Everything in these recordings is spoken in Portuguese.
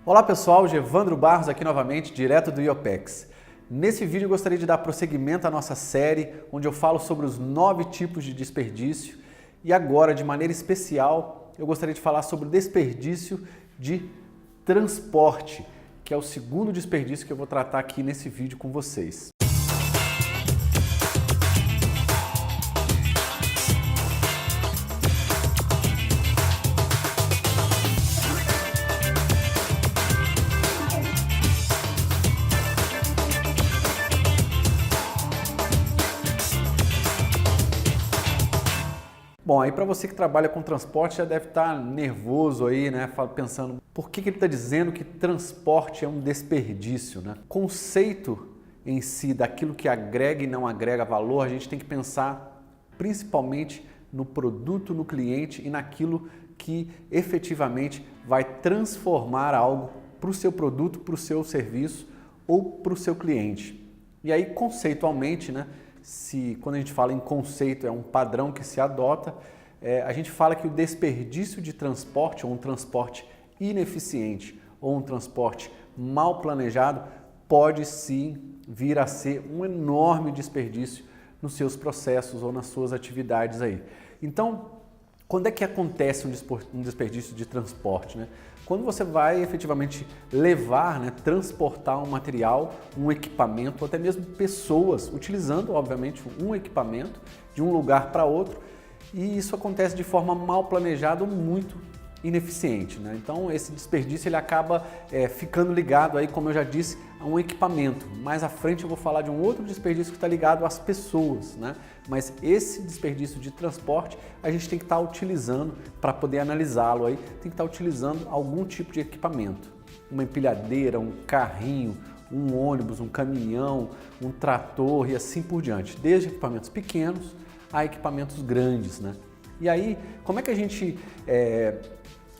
Olá pessoal, Gevandro Barros aqui novamente, direto do IOPEX. Nesse vídeo eu gostaria de dar prosseguimento à nossa série, onde eu falo sobre os 9 tipos de desperdício. E agora, de maneira especial, eu gostaria de falar sobre o desperdício de transporte, que é o segundo desperdício que eu vou tratar aqui nesse vídeo com vocês. Bom, aí para você que trabalha com transporte já deve estar nervoso aí, né? Pensando, por que ele está dizendo que transporte é um desperdício, né? Conceito em si daquilo que agrega e não agrega valor, a gente tem que pensar principalmente no produto, no cliente e naquilo que efetivamente vai transformar algo para o seu produto, para o seu serviço ou para o seu cliente. E aí, conceitualmente, né? Quando a gente fala em conceito, é um padrão que se adota, a gente fala que o desperdício de transporte, ou um transporte ineficiente, ou um transporte mal planejado, pode sim vir a ser um enorme desperdício nos seus processos ou nas suas atividades aí. Então, quando é que acontece um desperdício de transporte, né? Quando você vai efetivamente levar, né, transportar um material, um equipamento, ou até mesmo pessoas, utilizando, obviamente, um equipamento de um lugar para outro, e isso acontece de forma mal planejada ou muito ineficiente, né? Então, esse desperdício ele acaba ficando ligado, aí, como eu já disse, a um equipamento. Mais à frente eu vou falar de um outro desperdício que está ligado às pessoas, né? Mas esse desperdício de transporte a gente tem que estar utilizando para poder analisá-lo aí, tem que estar utilizando algum tipo de equipamento. Uma empilhadeira, um carrinho, um ônibus, um caminhão, um trator e assim por diante. Desde equipamentos pequenos a equipamentos grandes, né? E aí, como é que a gente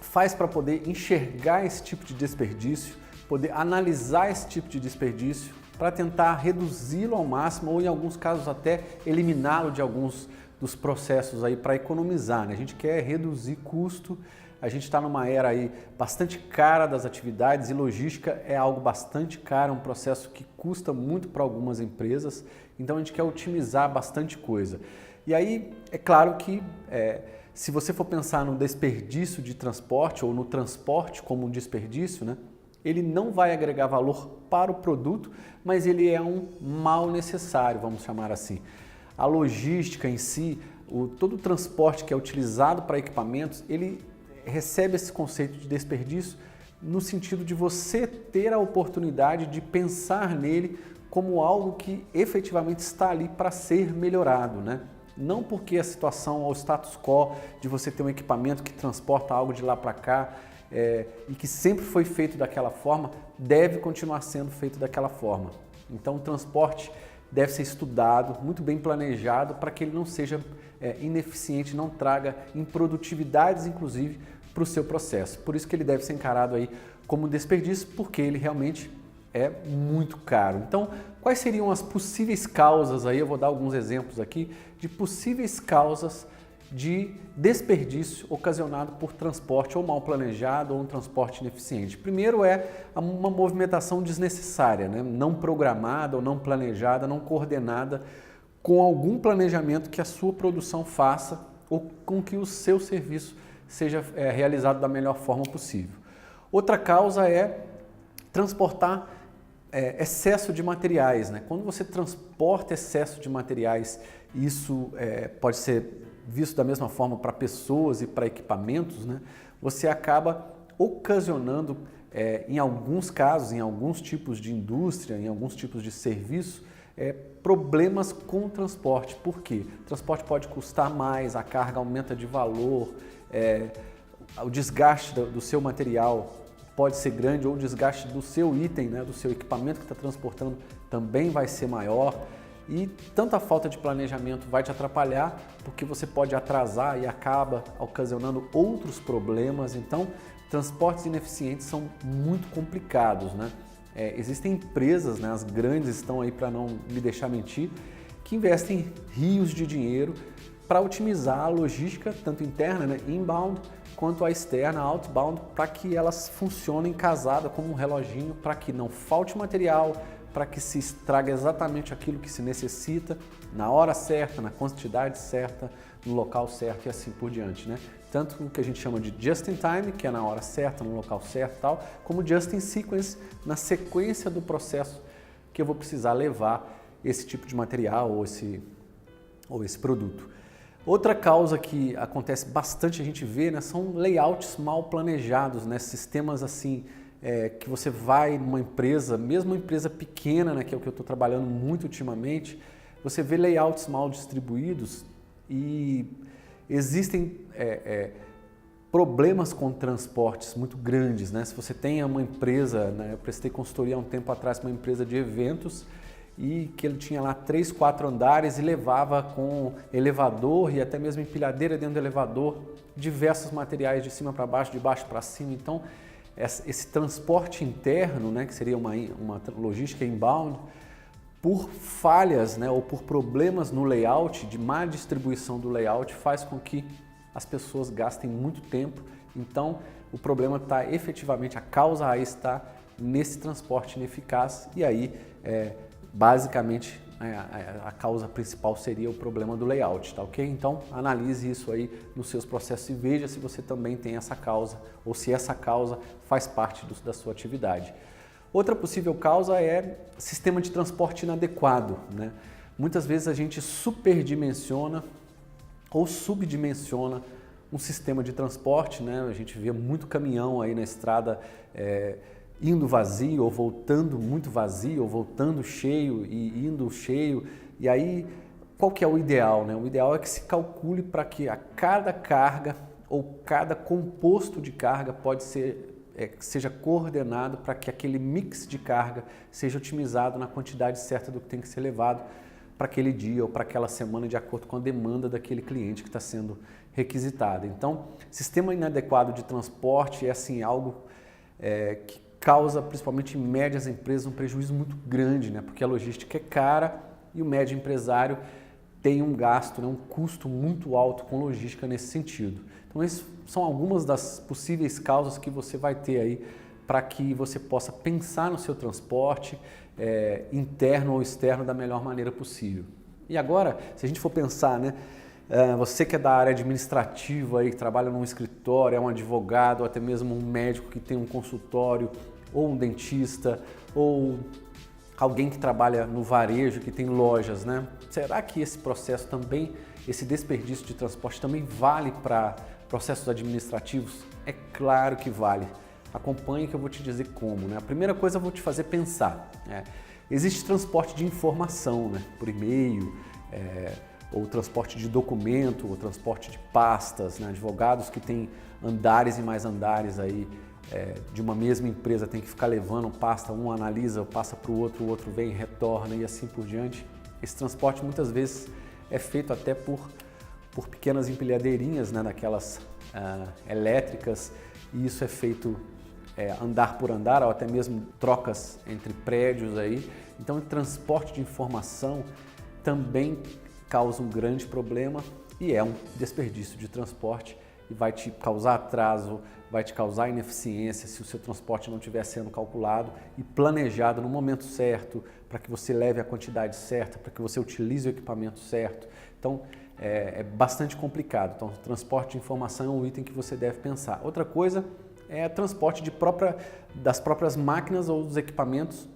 faz para poder enxergar esse tipo de desperdício, poder analisar esse tipo de desperdício para tentar reduzi-lo ao máximo ou em alguns casos até eliminá-lo de alguns dos processos aí para economizar, né? A gente quer reduzir custo, a gente está numa era aí bastante cara das atividades e logística é algo bastante caro, é um processo que custa muito para algumas empresas, então a gente quer otimizar bastante coisa. E aí, é claro que se você for pensar no desperdício de transporte ou no transporte como um desperdício, né, ele não vai agregar valor para o produto, mas ele é um mal necessário, vamos chamar assim. A logística em si, todo o transporte que é utilizado para equipamentos, ele recebe esse conceito de desperdício no sentido de você ter a oportunidade de pensar nele como algo que efetivamente está ali para ser melhorado, né? Não porque a situação ou o status quo de você ter um equipamento que transporta algo de lá para cá e que sempre foi feito daquela forma, deve continuar sendo feito daquela forma. Então o transporte deve ser estudado, muito bem planejado, para que ele não seja ineficiente, não traga improdutividades, inclusive, para o seu processo. Por isso que ele deve ser encarado aí como desperdício, porque ele realmente é muito caro. Então, quais seriam as possíveis causas aí? Eu vou dar alguns exemplos aqui de possíveis causas de desperdício ocasionado por transporte ou mal planejado ou um transporte ineficiente. Primeiro é uma movimentação desnecessária, né? Não programada ou não planejada, não coordenada com algum planejamento que a sua produção faça ou com que o seu serviço seja realizado da melhor forma possível. Outra causa é transportar excesso de materiais, né? Quando você transporta excesso de materiais, isso pode ser visto da mesma forma para pessoas e para equipamentos, né? Você acaba ocasionando, em alguns casos, em alguns tipos de indústria, em alguns tipos de serviço, problemas com o transporte. Por quê? O transporte pode custar mais, a carga aumenta de valor, o desgaste do seu material pode ser grande ou o desgaste do seu item, né, do seu equipamento que está transportando também vai ser maior e tanta falta de planejamento vai te atrapalhar porque você pode atrasar e acaba ocasionando outros problemas. Então, transportes ineficientes são muito complicados, né? Existem empresas, né, as grandes estão aí para não me deixar mentir, que investem rios de dinheiro para otimizar a logística, tanto interna, né, inbound, quanto a externa, a outbound, para que elas funcionem casada como um reloginho, para que não falte material, para que se estrague exatamente aquilo que se necessita, na hora certa, na quantidade certa, no local certo e assim por diante, né? Tanto o que a gente chama de just in time, que é na hora certa, no local certo e tal, como just in sequence, na sequência do processo que eu vou precisar levar esse tipo de material ou esse produto. Outra causa que acontece bastante, a gente vê, né, são layouts mal planejados, né, sistemas assim, que você vai numa empresa, mesmo uma empresa pequena, né, que é o que eu estou trabalhando muito ultimamente, você vê layouts mal distribuídos e existem problemas com transportes muito grandes, né? Se você tem uma empresa, né, eu prestei consultoria há um tempo atrás para uma empresa de eventos e que ele tinha lá 3, 4 andares e levava com elevador e até mesmo empilhadeira dentro do elevador diversos materiais de cima para baixo, de baixo para cima. Então, esse transporte interno, né, que seria uma logística inbound, por falhas, né, ou por problemas no layout, de má distribuição do layout, faz com que as pessoas gastem muito tempo. Então, o problema está efetivamente, a causa raiz está nesse transporte ineficaz e aí, basicamente, a causa principal seria o problema do layout, tá ok? Então, analise isso aí nos seus processos e veja se você também tem essa causa ou se essa causa faz parte da sua atividade. Outra possível causa é sistema de transporte inadequado, né? Muitas vezes a gente superdimensiona ou subdimensiona um sistema de transporte, né? A gente vê muito caminhão aí na estrada indo vazio ou voltando muito vazio, ou voltando cheio e indo cheio. E aí, qual que é o ideal, né? O ideal é que se calcule para que a cada carga ou cada composto de carga seja coordenado para que aquele mix de carga seja otimizado na quantidade certa do que tem que ser levado para aquele dia ou para aquela semana, de acordo com a demanda daquele cliente que está sendo requisitado. Então, sistema inadequado de transporte é assim, algo que causa, principalmente em médias empresas, um prejuízo muito grande, né? Porque a logística é cara e o médio empresário tem um gasto, né? Um custo muito alto com logística nesse sentido. Então, essas são algumas das possíveis causas que você vai ter aí para que você possa pensar no seu transporte interno ou externo da melhor maneira possível. E agora, se a gente for pensar, né? Você que é da área administrativa aí, que trabalha num escritório, é um advogado, ou até mesmo um médico que tem um consultório, ou um dentista, ou alguém que trabalha no varejo, que tem lojas, né? Será que esse processo também, esse desperdício de transporte também vale para processos administrativos? É claro que vale. Acompanhe que eu vou te dizer como, né? A primeira coisa eu vou te fazer pensar. Existe transporte de informação, né? Por e-mail, ou transporte de documento, ou transporte de pastas, né? Advogados que têm andares e mais andares aí de uma mesma empresa, tem que ficar levando pasta, um analisa, passa para o outro vem, retorna e assim por diante. Esse transporte muitas vezes é feito até por pequenas empilhadeirinhas, né? Daquelas elétricas, e isso é feito andar por andar, ou até mesmo trocas entre prédios aí. Então, o transporte de informação também causa um grande problema e é um desperdício de transporte e vai te causar atraso, vai te causar ineficiência se o seu transporte não estiver sendo calculado e planejado no momento certo, para que você leve a quantidade certa, para que você utilize o equipamento certo. Então, é bastante complicado. Então, transporte de informação é um item que você deve pensar. Outra coisa é transporte das próprias máquinas ou dos equipamentos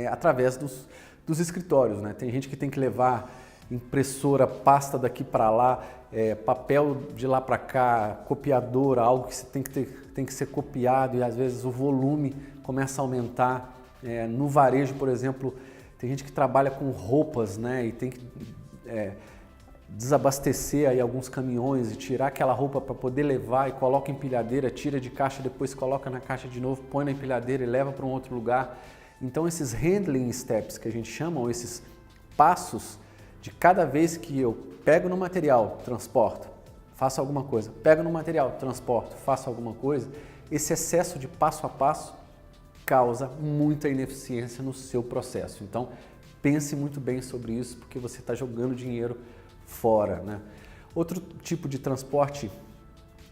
através dos escritórios, né? Tem gente que tem que levar impressora, pasta daqui para lá, papel de lá para cá, copiadora, algo que tem que ser copiado e às vezes o volume começa a aumentar. No varejo, por exemplo, tem gente que trabalha com roupas, né? E tem que desabastecer aí alguns caminhões e tirar aquela roupa para poder levar e coloca em empilhadeira, tira de caixa, depois coloca na caixa de novo, põe na empilhadeira e leva para um outro lugar. Então esses handling steps que a gente chama, ou esses passos de cada vez que eu pego no material, transporto, faço alguma coisa, pego no material, transporto, faço alguma coisa, esse excesso de passo a passo causa muita ineficiência no seu processo. Então pense muito bem sobre isso, porque você está jogando dinheiro fora, né? Outro tipo de transporte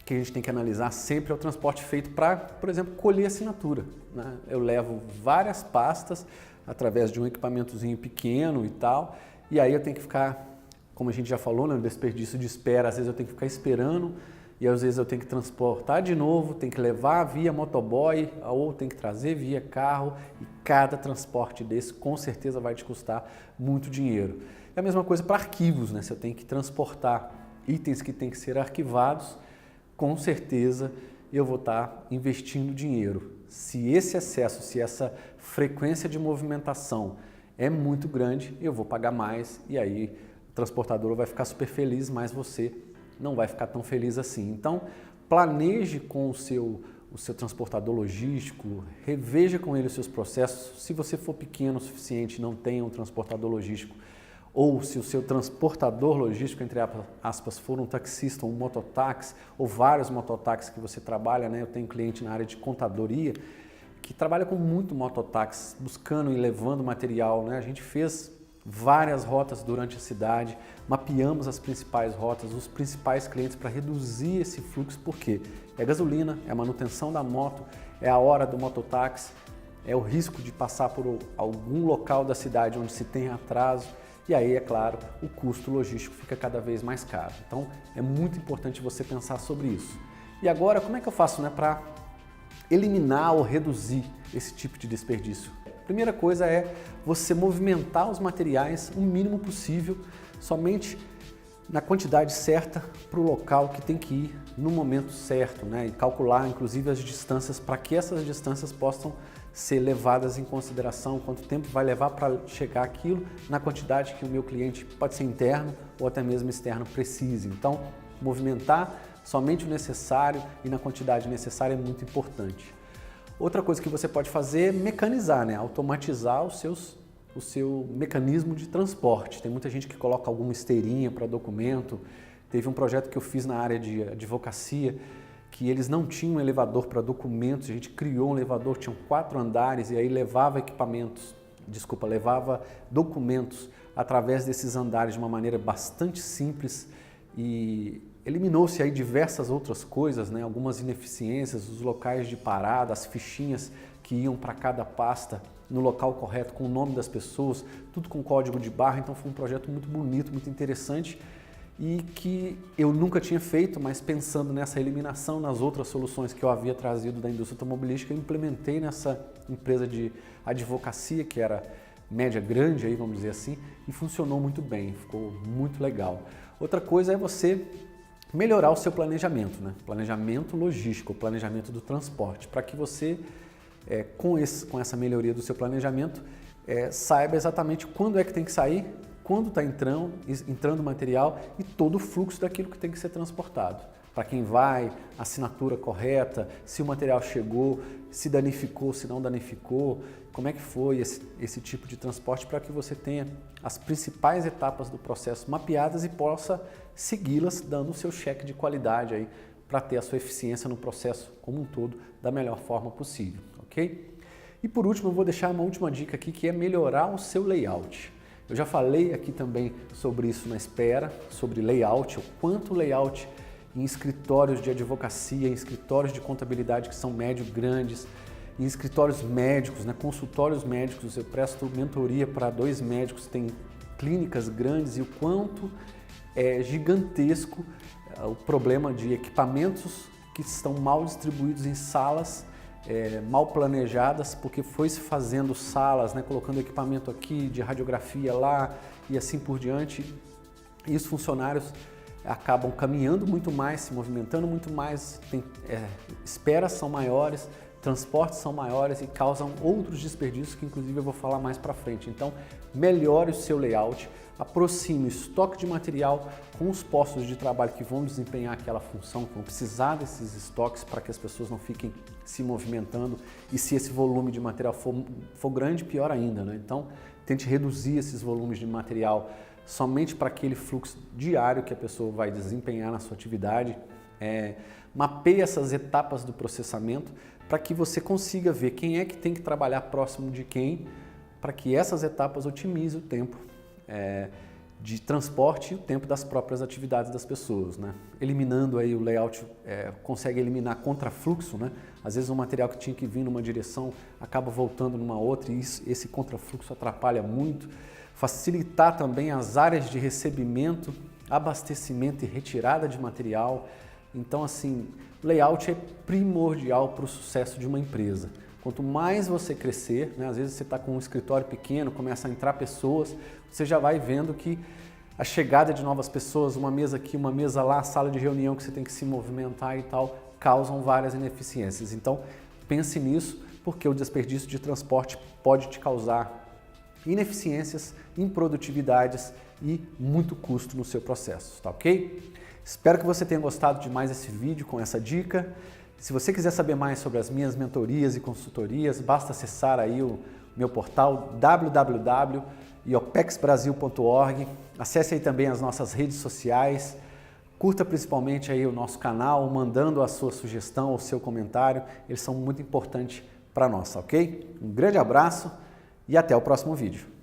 que a gente tem que analisar sempre é o transporte feito para, por exemplo, colher assinatura, né? Eu levo várias pastas através de um equipamentozinho pequeno e tal, e aí eu tenho que ficar, como a gente já falou, né, no desperdício de espera, às vezes eu tenho que ficar esperando, e às vezes eu tenho que transportar de novo, tenho que levar via motoboy, ou tenho que trazer via carro, e cada transporte desse com certeza vai te custar muito dinheiro. É a mesma coisa para arquivos, né? Se eu tenho que transportar itens que têm que ser arquivados, com certeza eu vou estar investindo dinheiro. Se esse excesso, se essa frequência de movimentação é muito grande, eu vou pagar mais e aí o transportador vai ficar super feliz, mas você não vai ficar tão feliz assim. Então, planeje com o seu transportador logístico, reveja com ele os seus processos. Se você for pequeno o suficiente, não tenha um transportador logístico, ou se o seu transportador logístico, entre aspas, for um taxista, um mototáxi, ou vários mototáxis que você trabalha, né? Eu tenho cliente na área de contadoria que trabalha com muito mototáxi, buscando e levando material, né? A gente fez várias rotas durante a cidade, mapeamos as principais rotas, os principais clientes para reduzir esse fluxo, porque é gasolina, é a manutenção da moto, é a hora do mototáxi, é o risco de passar por algum local da cidade onde se tem atraso. E aí, é claro, o custo logístico fica cada vez mais caro. Então, é muito importante você pensar sobre isso. E agora, como é que eu faço, né, para eliminar ou reduzir esse tipo de desperdício? A primeira coisa é você movimentar os materiais o mínimo possível, somente na quantidade certa para o local que tem que ir no momento certo, né? E calcular, inclusive, as distâncias para que essas distâncias possam ser levadas em consideração, quanto tempo vai levar para chegar aquilo na quantidade que o meu cliente, pode ser interno ou até mesmo externo, precise. Então, movimentar somente o necessário e na quantidade necessária é muito importante. Outra coisa que você pode fazer é mecanizar, né? Automatizar o seu mecanismo de transporte. Tem muita gente que coloca alguma esteirinha para documento. Teve um projeto que eu fiz na área de advocacia, que eles não tinham um elevador para documentos, a gente criou um elevador, tinham 4 andares e aí levava documentos através desses andares de uma maneira bastante simples e eliminou-se aí diversas outras coisas, né? Algumas ineficiências, os locais de parada, as fichinhas que iam para cada pasta no local correto, com o nome das pessoas, tudo com código de barra, então foi um projeto muito bonito, muito interessante e que eu nunca tinha feito, mas pensando nessa eliminação, nas outras soluções que eu havia trazido da indústria automobilística, eu implementei nessa empresa de advocacia, que era média grande, aí, vamos dizer assim, e funcionou muito bem, ficou muito legal. Outra coisa é você melhorar o seu planejamento, né? Planejamento logístico, planejamento do transporte, para que você, com essa melhoria do seu planejamento, saiba exatamente quando é que tem que sair, quando está entrando material e todo o fluxo daquilo que tem que ser transportado. Para quem vai, a assinatura correta, se o material chegou, se danificou, se não danificou, como é que foi esse tipo de transporte para que você tenha as principais etapas do processo mapeadas e possa segui-las dando o seu cheque de qualidade aí para ter a sua eficiência no processo como um todo da melhor forma possível, ok? E por último, eu vou deixar uma última dica aqui que é melhorar o seu layout. Eu já falei aqui também sobre isso na espera, sobre layout, o quanto o layout em escritórios de advocacia, em escritórios de contabilidade que são médio grandes, em escritórios médicos, né, consultórios médicos, eu presto mentoria para 2 médicos, tem clínicas grandes e o quanto é gigantesco o problema de equipamentos que estão mal distribuídos em salas, mal planejadas, porque foi se fazendo salas, né, colocando equipamento aqui de radiografia lá e assim por diante, e os funcionários acabam caminhando muito mais, se movimentando muito mais, esperas são maiores, transportes são maiores e causam outros desperdícios que inclusive eu vou falar mais para frente. Então, melhore o seu layout, aproxime o estoque de material com os postos de trabalho que vão desempenhar aquela função, que vão precisar desses estoques para que as pessoas não fiquem se movimentando e se esse volume de material for grande, pior ainda, né? Então, tente reduzir esses volumes de material somente para aquele fluxo diário que a pessoa vai desempenhar na sua atividade. Mapeie essas etapas do processamento para que você consiga ver quem é que tem que trabalhar próximo de quem, para que essas etapas otimizem o tempo de transporte e o tempo das próprias atividades das pessoas, né? Eliminando aí o layout, consegue eliminar contrafluxo, né? Às vezes um material que tinha que vir numa direção acaba voltando numa outra e esse contrafluxo atrapalha muito. Facilitar também as áreas de recebimento, abastecimento e retirada de material. Então, assim, layout é primordial para o sucesso de uma empresa. Quanto mais você crescer, né, às vezes você está com um escritório pequeno, começa a entrar pessoas, você já vai vendo que a chegada de novas pessoas, uma mesa aqui, uma mesa lá, sala de reunião que você tem que se movimentar e tal, causam várias ineficiências. Então, pense nisso, porque o desperdício de transporte pode te causar ineficiências, improdutividades e muito custo no seu processo, tá ok? Espero que você tenha gostado de mais esse vídeo com essa dica. Se você quiser saber mais sobre as minhas mentorias e consultorias, basta acessar aí o meu portal www.iopexbrasil.org. Acesse aí também as nossas redes sociais. Curta principalmente aí o nosso canal, mandando a sua sugestão ou seu comentário. Eles são muito importantes para nós, ok? Um grande abraço e até o próximo vídeo.